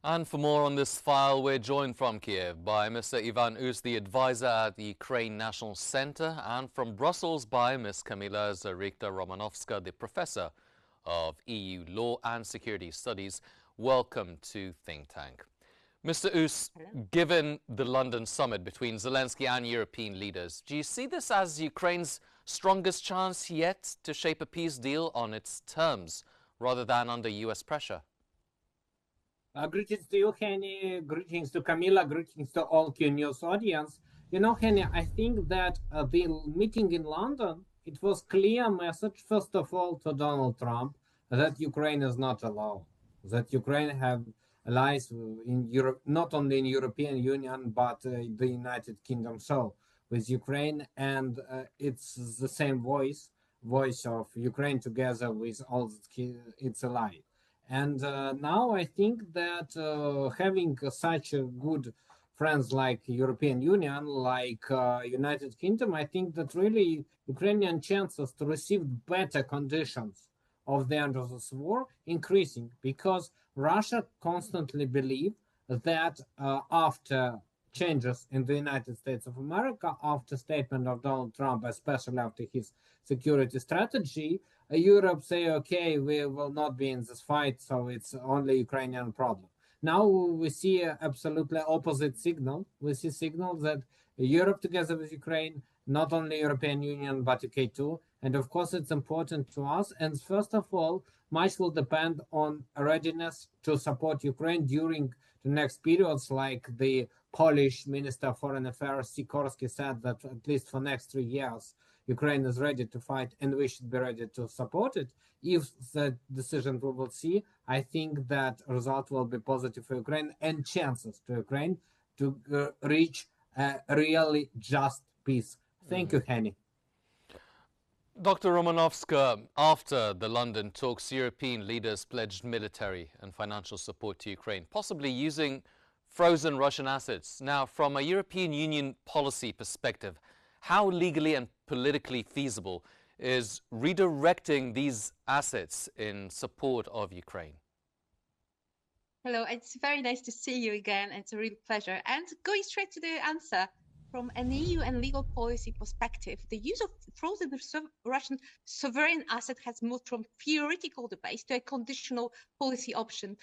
And for more on this file, we're joined from Kiev by Mr. Ivan Us, the advisor at the Ukraine National Center, and from Brussels by Ms. Kamila Zarikta-Romanovska, the professor of EU Law and Security Studies. Welcome to Think Tank. Mr. Us, given the London summit between Zelensky and European leaders, do you see this as Ukraine's strongest chance yet to shape a peace deal on its terms rather than under US pressure? Greetings to you, Henny. Greetings to Camila. Greetings to all Qnews audience. You know, Henny, I think that the meeting in London, it was clear message, first of all, to Donald Trump that Ukraine is not alone, that Ukraine have allies in Europe, not only in European Union, but the United Kingdom. So with Ukraine, and it's the same voice of Ukraine together with all its allies. And now I think that having such a good friends like European Union, like United Kingdom, I think that really Ukrainian chances to receive better conditions of the end of this war increasing, because Russia constantly believe that after changes in the United States of America, after statement of Donald Trump, especially after his security strategy, Europe say, okay, we will not be in this fight, so it's only Ukrainian problem. Now we see absolutely opposite signal. We see signal that Europe together with Ukraine, not only European Union, but UK too. And of course, it's important to us. And first of all, much will depend on readiness to support Ukraine during the next periods, like the Polish Minister of Foreign Affairs Sikorski said that at least for next 3 years, Ukraine is ready to fight and we should be ready to support it. If the decision we will see, I think that result will be positive for Ukraine and chances to Ukraine to reach a really just peace. Thank you, Henny. Dr. Romanovska, after the London talks, European leaders pledged military and financial support to Ukraine, possibly using frozen Russian assets. Now, from a European Union policy perspective, how legally and politically feasible is redirecting these assets in support of Ukraine? Hello, it's very nice to see you again. It's a real pleasure. And going straight to the answer, from an EU and legal policy perspective, the use of frozen Russian sovereign asset has moved from theoretical debate to a conditional policy option.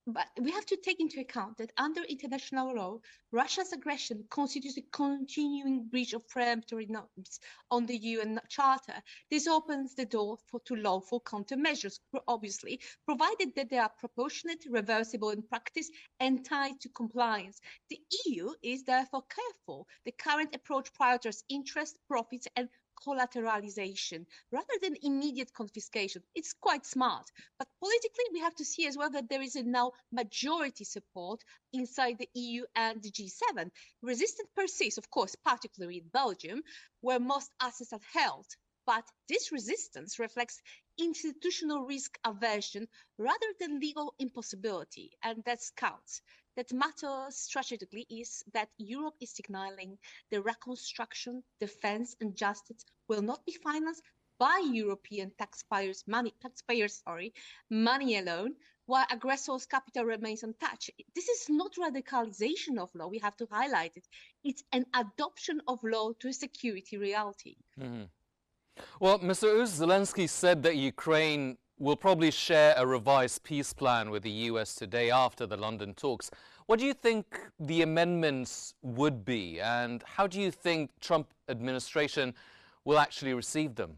But we have to take into account that under international law, Russia's aggression constitutes a continuing breach of peremptory norms on the UN Charter. This opens the door to lawful countermeasures, obviously, provided that they are proportionate, reversible in practice, and tied to compliance. The EU is therefore careful. The current approach prioritizes interest, profits, and collateralization rather than immediate confiscation. It's quite smart. But politically, we have to see as well that there is a now majority support inside the EU and the G7. Resistance persists, of course, particularly in Belgium, where most assets are held. But this resistance reflects institutional risk aversion rather than legal impossibility, and that counts. That matters strategically is that Europe is signaling the reconstruction, defense, and justice will not be financed by European taxpayers' money alone, while aggressors' capital remains untouched. This is not radicalization of law, we have to highlight it. It's an adoption of law to a security reality. Mm-hmm. Well, Mr. Uz, Zelensky said that Ukraine will probably share a revised peace plan with the US today after the London talks. What do you think the amendments would be, and how do you think Trump administration will actually receive them?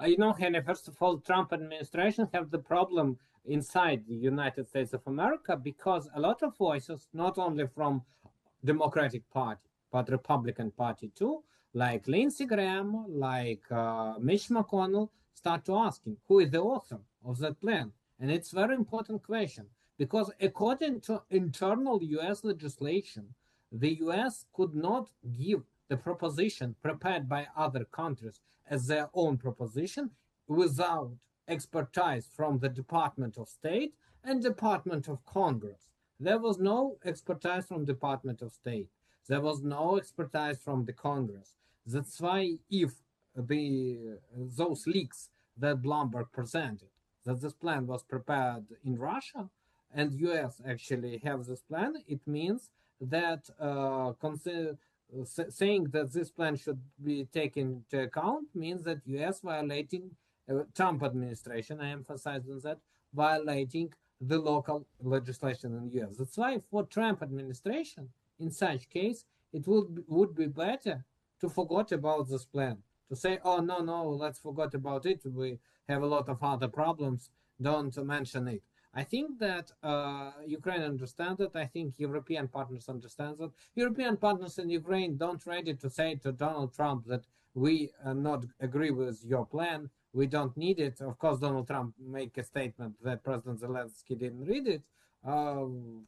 You know, Henry, first of all, Trump administration have the problem inside the United States of America, because a lot of voices, not only from Democratic Party, but Republican Party too, like Lindsey Graham, like Mitch McConnell, start to asking who is the author of that plan. And it's a very important question, because according to internal US legislation, the US could not give the proposition prepared by other countries as their own proposition without expertise from the Department of State and Department of Congress. There was no expertise from Department of State. There was no expertise from the Congress. That's why if those leaks that Bloomberg presented, that this plan was prepared in Russia, and US actually have this plan, it means that saying that this plan should be taken into account means that US violating Trump administration, I emphasize on that, violating the local legislation in US. That's why for Trump administration, in such case, it would be better to forget about this plan, to say, oh, no, let's forget about it. We have a lot of other problems. Don't mention it. I think that Ukraine understands it. I think European partners understand it. European partners in Ukraine don't ready to say to Donald Trump that we not agree with your plan. We don't need it. Of course, Donald Trump make a statement that President Zelensky didn't read it.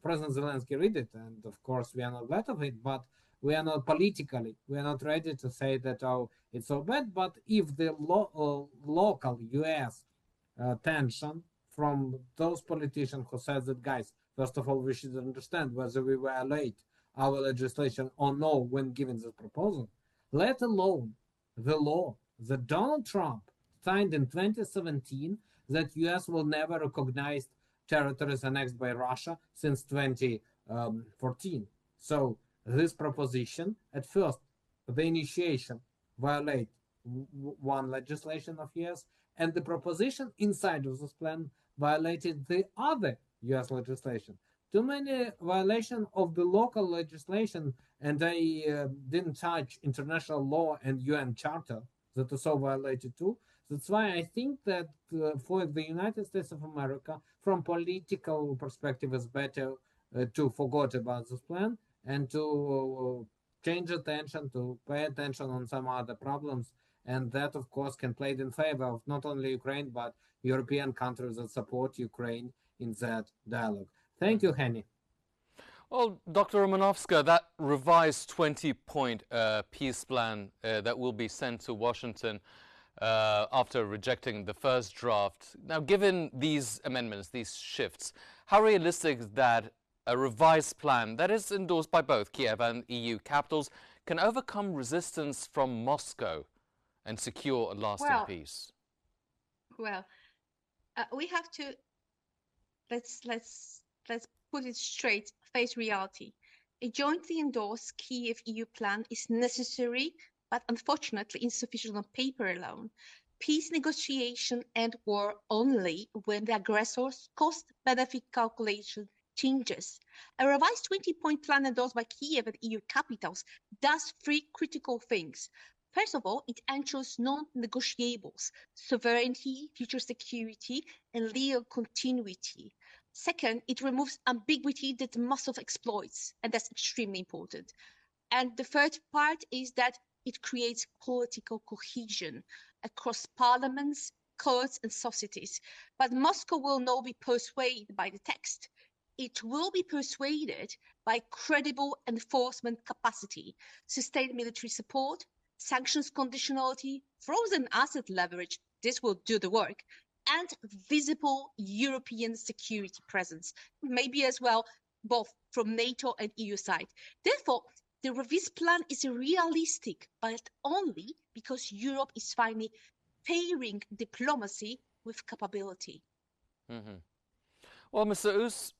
President Zelensky read it, and of course we are not glad of it. But we are not politically. We are not ready to say that it's so bad. But if the local U.S. Tension from those politicians who said that, guys, first of all, we should understand whether we violate our legislation or no when giving this proposal, let alone the law that Donald Trump signed in 2017 that U.S. will never recognize territories annexed by Russia since 2014. So this proposition, at first, the initiation violate one legislation of U.S., and the proposition inside of this plan violated the other U.S. legislation. Too many violations of the local legislation, and they didn't touch international law and UN Charter that are so violated too. That's why I think that for the United States of America, from political perspective, it's better to forget about this plan and to change attention, to pay attention on some other problems. And that, of course, can play in favor of not only Ukraine, but European countries that support Ukraine in that dialogue. Thank you, Henny. Well, Dr. Romanovska, that revised 20-point peace plan that will be sent to Washington after rejecting the first draft. Now, given these amendments, these shifts, how realistic is that a revised plan that is endorsed by both Kiev and EU capitals can overcome resistance from Moscow and secure a lasting peace? Well, we have to let's put it straight, face reality. A jointly endorsed Kiev EU plan is necessary, but unfortunately insufficient on paper alone. Peace negotiation end war only when the aggressor's cost-benefit calculation changes. A revised 20-point plan endorsed by Kiev and EU capitals does three critical things. First of all, it ensures non-negotiables, sovereignty, future security, and legal continuity. Second, it removes ambiguity that Moscow exploits, and that's extremely important. And the third part is that it creates political cohesion across parliaments, courts, and societies. But Moscow will not be persuaded by the text. It will be persuaded by credible enforcement capacity, sustained military support, sanctions conditionality, frozen asset leverage, this will do the work, and visible European security presence, maybe as well both from NATO and EU side. Therefore, the revised plan is realistic, but only because Europe is finally pairing diplomacy with capability. Mm-hmm. Well, Mr. Us,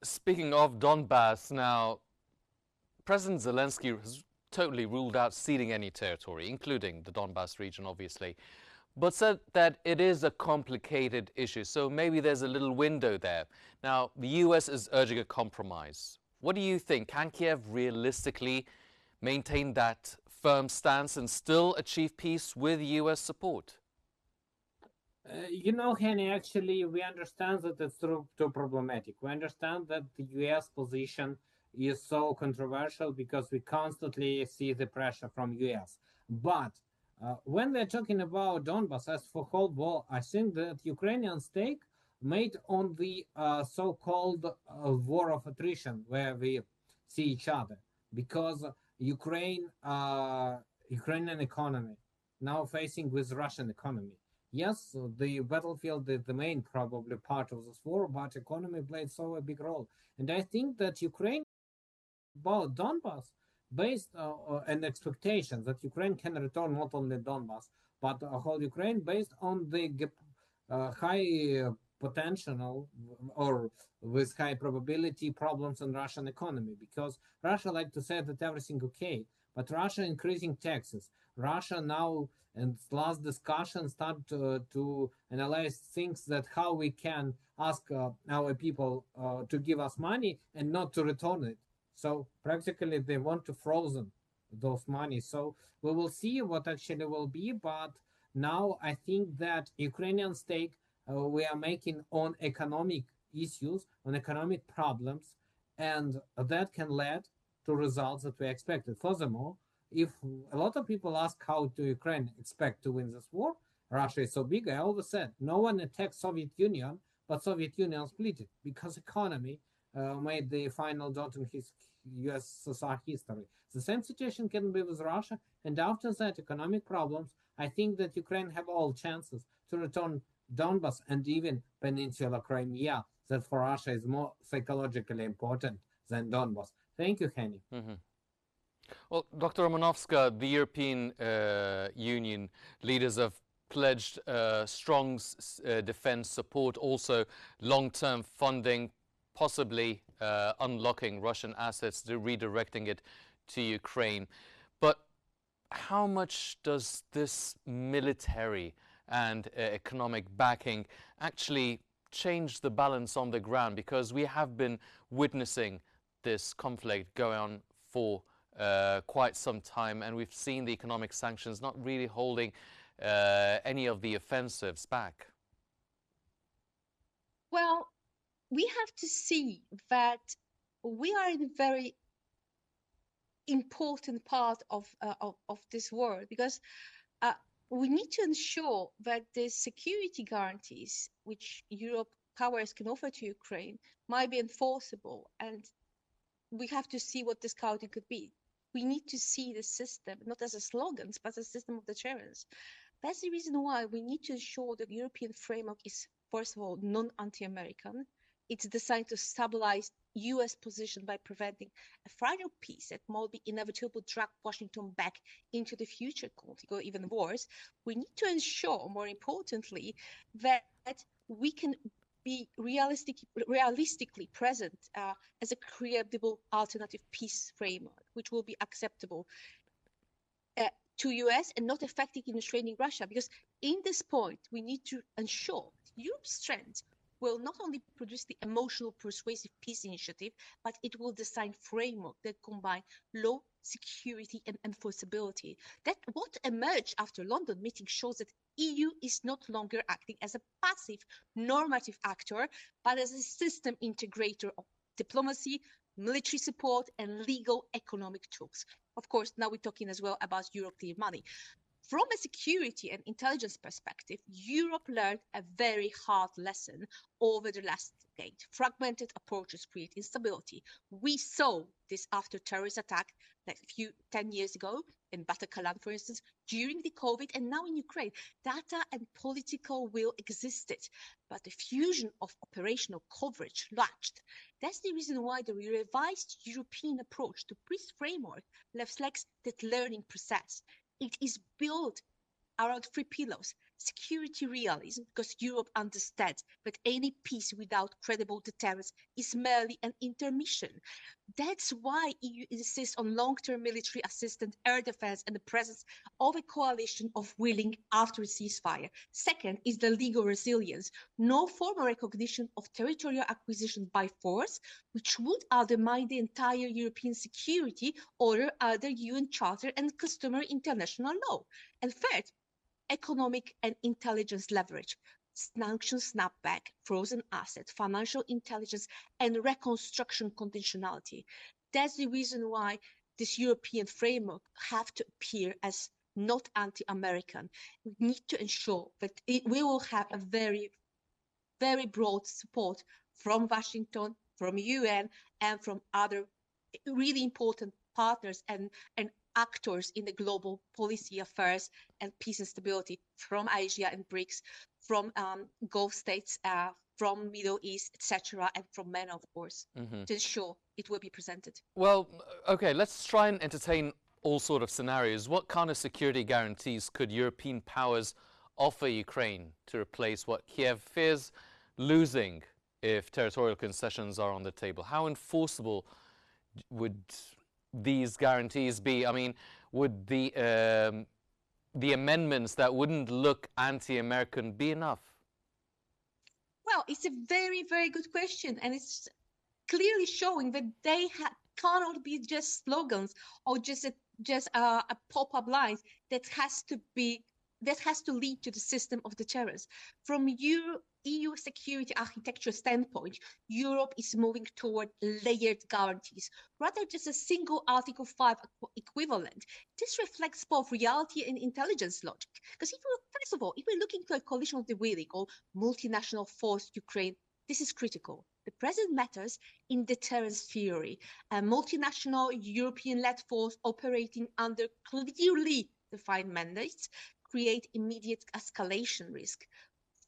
speaking of Donbass now, President Zelensky has totally ruled out ceding any territory, including the Donbass region, obviously, but said that it is a complicated issue, so maybe there's a little window there. Now, the US is urging a compromise. What do you think? Can Kiev realistically maintain that firm stance and still achieve peace with US support? Henny, actually, we understand that it's too problematic. We understand that the US position is so controversial because we constantly see the pressure from US. But when we're talking about Donbass as for whole war, I think that Ukrainian stake made on the so-called war of attrition, where we see each other, because Ukrainian economy now facing with Russian economy. Yes, the battlefield is the main probably part of this war, but economy played so a big role. And I think that Ukraine about Donbass based on expectations that Ukraine can return not only Donbass, but whole Ukraine based on the high potential or with high probability problems in Russian economy, because Russia like to say that everything okay, but Russia increasing taxes. Russia now, and last discussion, start to analyze things that how we can ask our people to give us money and not to return it. So practically they want to frozen those money. So we will see what actually will be, but now I think that Ukrainian stake we are making on economic issues, on economic problems, and that can lead to results that we expected. Furthermore, if a lot of people ask how do Ukraine expect to win this war, Russia is so big. I always said no one attacked Soviet Union, but Soviet Union split it because economy made the final dot in his USSR history. The same situation can be with Russia, and after that, economic problems. I think that Ukraine have all chances to return Donbas and even Peninsula Crimea. That for Russia is more psychologically important than Donbas. Thank you, Henny. Well, Dr. Romanovska, the European Union leaders have pledged strong defense support, also long-term funding, possibly unlocking Russian assets, redirecting it to Ukraine. But how much does this military and economic backing actually change the balance on the ground? Because we have been witnessing this conflict go on for quite some time, and we've seen the economic sanctions not really holding any of the offensives back. Well, we have to see that we are in a very important part of this war, because we need to ensure that the security guarantees which Europe powers can offer to Ukraine might be enforceable, and we have to see what this scouting could be. We need to see the system not as a slogans, but as a system of deterrence. That's the reason why we need to ensure that the European framework is, first of all, non-anti-American. It's designed to stabilize US position by preventing a fragile peace that might be inevitable drag Washington back into the future conflict or even wars. We need to ensure, more importantly, that we can be realistically present as a credible alternative peace framework, which will be acceptable to US and not affecting and restraining Russia. Because in this point, we need to ensure Europe's strength will not only produce the emotional persuasive peace initiative, but it will design framework that combine law, security and enforceability. That what emerged after London meeting shows that EU is not longer acting as a passive normative actor, but as a system integrator of diplomacy, military support and legal economic tools. Of course, now we're talking as well about European money. From a security and intelligence perspective, Europe learned a very hard lesson over the last decade. Fragmented approaches create instability. We saw this after terrorist attack like 10 years ago in Bataclan, for instance, during the COVID, and now in Ukraine. Data and political will existed, but the fusion of operational coverage lacked. That's the reason why the revised European approach to peace framework reflects that learning process. It is built around three pillars: security realism, because Europe understands that any peace without credible deterrence is merely an intermission. That's why EU insists on long-term military assistance, air defense, and the presence of a coalition of willing after a ceasefire. Second is the legal resilience. No formal recognition of territorial acquisition by force, which would undermine the entire European security order under UN Charter and customary international law. And third, economic and intelligence leverage. Sanction snapback, frozen assets, financial intelligence, and reconstruction conditionality. That's the reason why this European framework have to appear as not anti-American. We need to ensure that we will have a very, very broad support from Washington, from UN, and from other really important partners and actors in the global policy affairs and peace and stability, from Asia and BRICS, from Gulf states, from Middle East, etc., and from MENA, of course, to ensure it will be presented. Well, okay, let's try and entertain all sort of scenarios. What kind of security guarantees could European powers offer Ukraine to replace what Kiev fears losing if territorial concessions are on the table? How enforceable would these guarantees be? I mean, would the amendments that wouldn't look anti-American be enough? Well, it's a very, very good question, and it's clearly showing that they cannot be just slogans or just a pop-up lines. That has to lead to the system of deterrence. From EU security architecture standpoint, Europe is moving toward layered guarantees, rather just a single Article 5 equivalent. This reflects both reality and intelligence logic. Because first of all, if we're looking to a coalition of the willing or multinational force Ukraine, this is critical. The present matters in deterrence theory. A multinational European-led force operating under clearly defined mandates create immediate escalation risk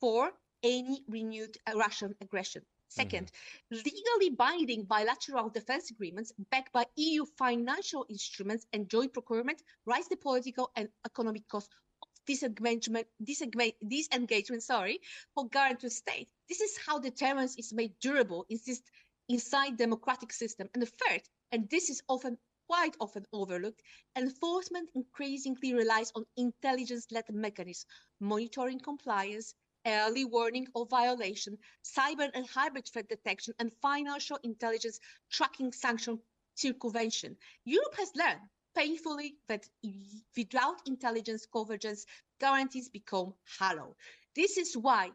for any renewed Russian aggression. Second, legally binding bilateral defense agreements backed by EU financial instruments and joint procurement raise the political and economic cost of disengagement for guarantor state. This is how deterrence is made durable inside democratic system. And the third, and this is quite often overlooked, enforcement increasingly relies on intelligence-led mechanisms, monitoring compliance, early warning of violation, cyber and hybrid threat detection, and financial intelligence tracking sanction circumvention. Europe has learned painfully that without intelligence convergence, guarantees become hollow. This is why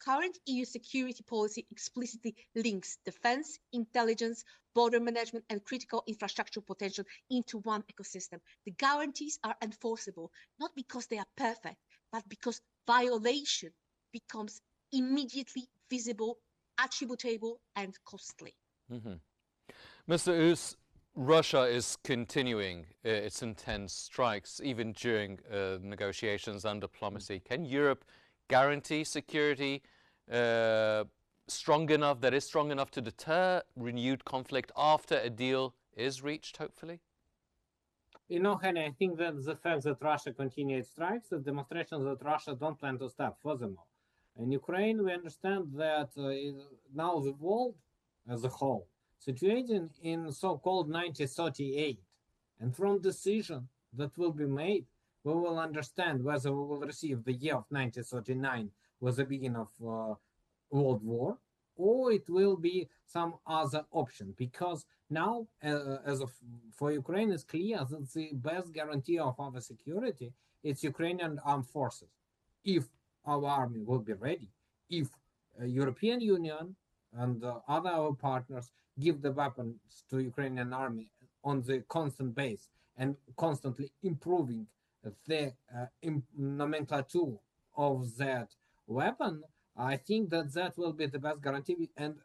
current EU security policy explicitly links defense, intelligence, border management, and critical infrastructure potential into one ecosystem. The guarantees are enforceable, not because they are perfect, but because violation becomes immediately visible, attributable, and costly. Mr. Us, Russia is continuing its intense strikes, even during negotiations and diplomacy. Can Europe guarantee security strong enough to deter renewed conflict after a deal is reached, hopefully? You know, Henry, I think that the fact that Russia continued strikes, the demonstration that Russia don't plan to stop furthermore. In Ukraine, we understand that now the world as a whole situated in so-called 1938, and from decision that will be made, we will understand whether we will receive the year of 1939 was the beginning of World War, or it will be some other option. Because now, for Ukraine, it's clear that the best guarantee of our security is Ukrainian armed forces. If our army will be ready, if European Union and other our partners give the weapons to Ukrainian army on the constant base and constantly improving the nomenclature of that weapon, I think that that will be the best guarantee. And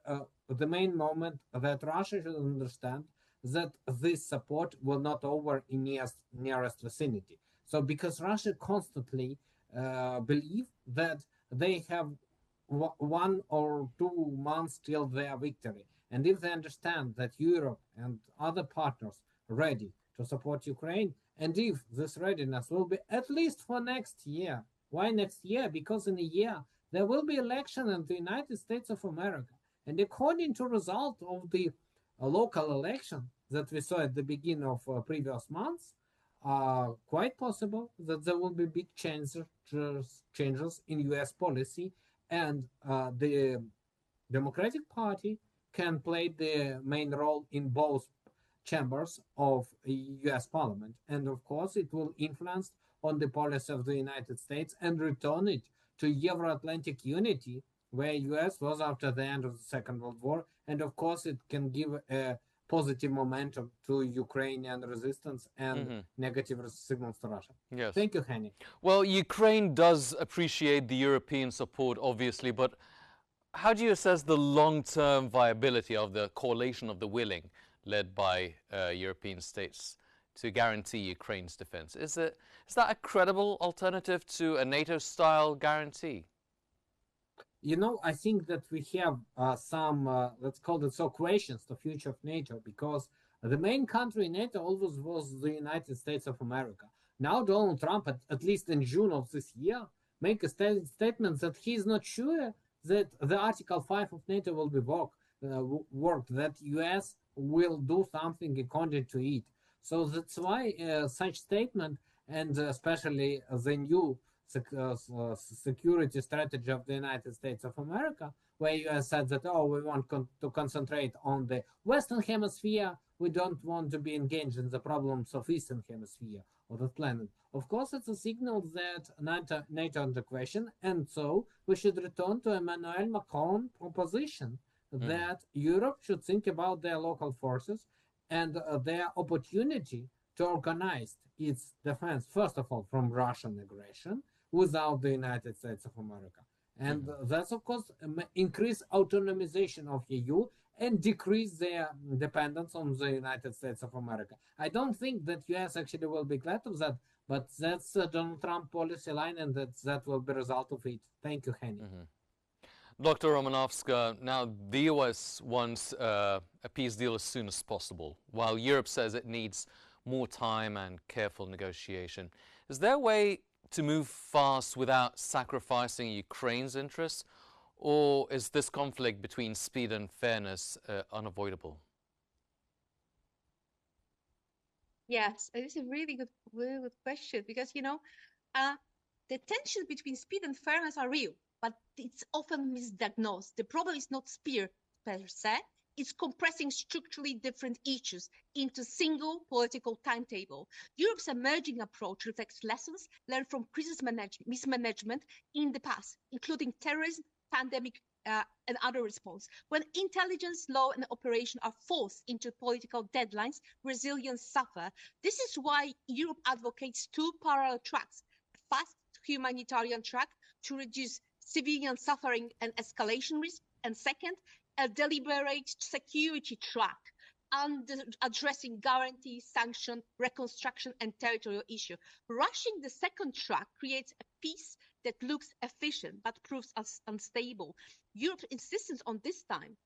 the main moment that Russia should understand that this support will not over in nearest vicinity. So because Russia constantly believe that they have 1 or 2 months till their victory. And if they understand that Europe and other partners are ready to support Ukraine, and if this readiness will be at least for next year. Why next year? Because in a year there will be election in the United States of America. And according to result of the local election that we saw at the beginning of previous months, quite possible that there will be big changes in US policy, and the Democratic Party can play the main role in both chambers of US Parliament. And of course, it will influence on the policy of the United States and return it to Euro-Atlantic unity, where US was after the end of the Second World War. And of course, it can give a positive momentum to Ukrainian resistance and negative signals to Russia. Yes. Thank you, Henny. Well, Ukraine does appreciate the European support, obviously, but how do you assess the long-term viability of the coalition of the willing led by European states to guarantee Ukraine's defense? Is that a credible alternative to a NATO-style guarantee? You know, I think that we have some, let's call it so, questions to future of NATO, because the main country in NATO always was the United States of America. Now Donald Trump, at least in June of this year, make a statement that he's not sure that the Article 5 of NATO will be worked, that US will do something according to it. So that's why such statement, and especially the new security strategy of the United States of America, where US said that, oh, we want to concentrate on the Western Hemisphere, we don't want to be engaged in the problems of Eastern Hemisphere of the planet. Of course, it's a signal that NATO under question, and so we should return to Emmanuel Macron proposition that Europe should think about their local forces and their opportunity to organize its defense, first of all, from Russian aggression without the United States of America. And that's, of course, increase autonomization of EU and decrease their dependence on the United States of America. I don't think that US actually will be glad of that, but that's Donald Trump policy line, and that will be a result of it. Thank you, Henny. Dr. Romanovska, now the US wants a peace deal as soon as possible, while Europe says it needs more time and careful negotiation. Is there a way to move fast without sacrificing Ukraine's interests, or is this conflict between speed and fairness unavoidable? Yes, it is a really good question, because, the tension between speed and fairness are real, but it's often misdiagnosed. The problem is not speed per se, it's compressing structurally different issues into single political timetable. Europe's emerging approach reflects lessons learned from crisis mismanagement in the past, including terrorism, pandemic, and other response. When intelligence, law, and operation are forced into political deadlines, resilience suffer. This is why Europe advocates two parallel tracks: a fast humanitarian track to reduce civilian suffering and escalation risk, and second, a deliberate security track addressing guarantee, sanction, reconstruction, and territorial issue. Rushing the second track creates a peace that looks efficient but proves unstable. Europe's insistence on this time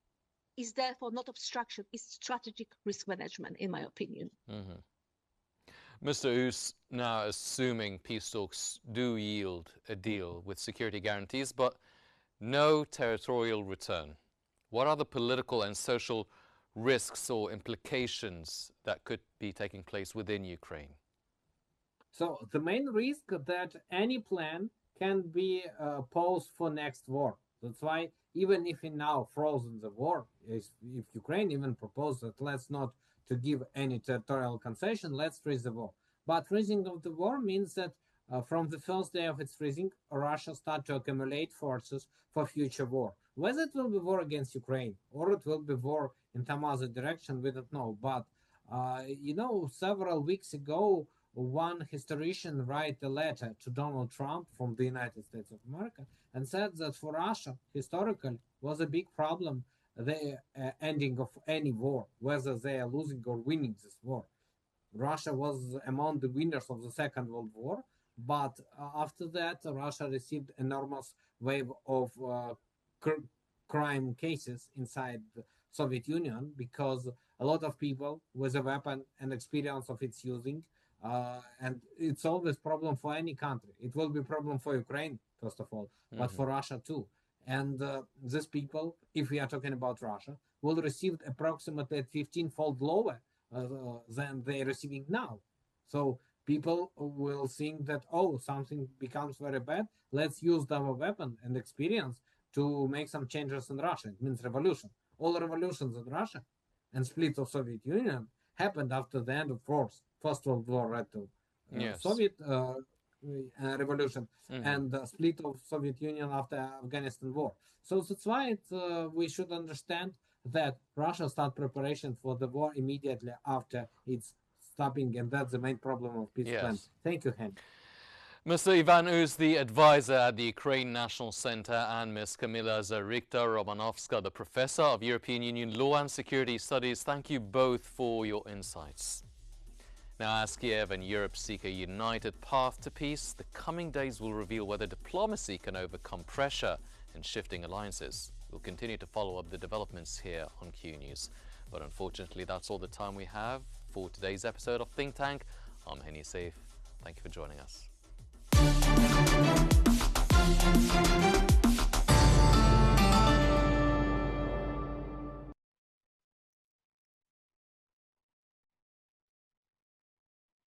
is therefore not obstruction, it's strategic risk management, in my opinion. Mr. Oos, now assuming peace talks do yield a deal with security guarantees, but no territorial return, what are the political and social risks or implications that could be taking place within Ukraine? So the main risk that any plan can be posed for next war. That's why even if we now frozen the war, if Ukraine even proposed that let's not to give any territorial concession, let's freeze the war. But freezing of the war means that from the first day of its freezing, Russia start to accumulate forces for future war. Whether it will be war against Ukraine or it will be war in some other direction, we don't know. But, several weeks ago, one historian wrote a letter to Donald Trump from the United States of America and said that for Russia, historically, was a big problem the ending of any war, whether they are losing or winning this war. Russia was among the winners of the Second World War, but after that, Russia received enormous wave of crime cases inside the Soviet Union because a lot of people with a weapon and experience of its using, and it's always problem for any country. It will be problem for Ukraine, first of all, but for Russia too. And these people, if we are talking about Russia, will receive approximately 15-fold lower than they're receiving now. So people will think that, oh, something becomes very bad, let's use our weapon and experience to make some changes in Russia. It means revolution. All revolutions in Russia and split of Soviet Union happened after the end of First World War led to Soviet revolution and the split of Soviet Union after Afghanistan war. So that's why we should understand that Russia start preparation for the war immediately after it's stopping, and that's the main problem of peace plan. Thank you, Henry. Mr. Ivan Oos, the advisor at the Ukraine National Center, and Ms. Kamila Zarikta-Romanovska, the professor of European Union Law and Security Studies, thank you both for your insights. Now, as Kiev and Europe seek a united path to peace, the coming days will reveal whether diplomacy can overcome pressure and shifting alliances. We'll continue to follow up the developments here on Q News. But unfortunately, that's all the time we have for today's episode of Think Tank. I'm Henny Saif. Thank you for joining us.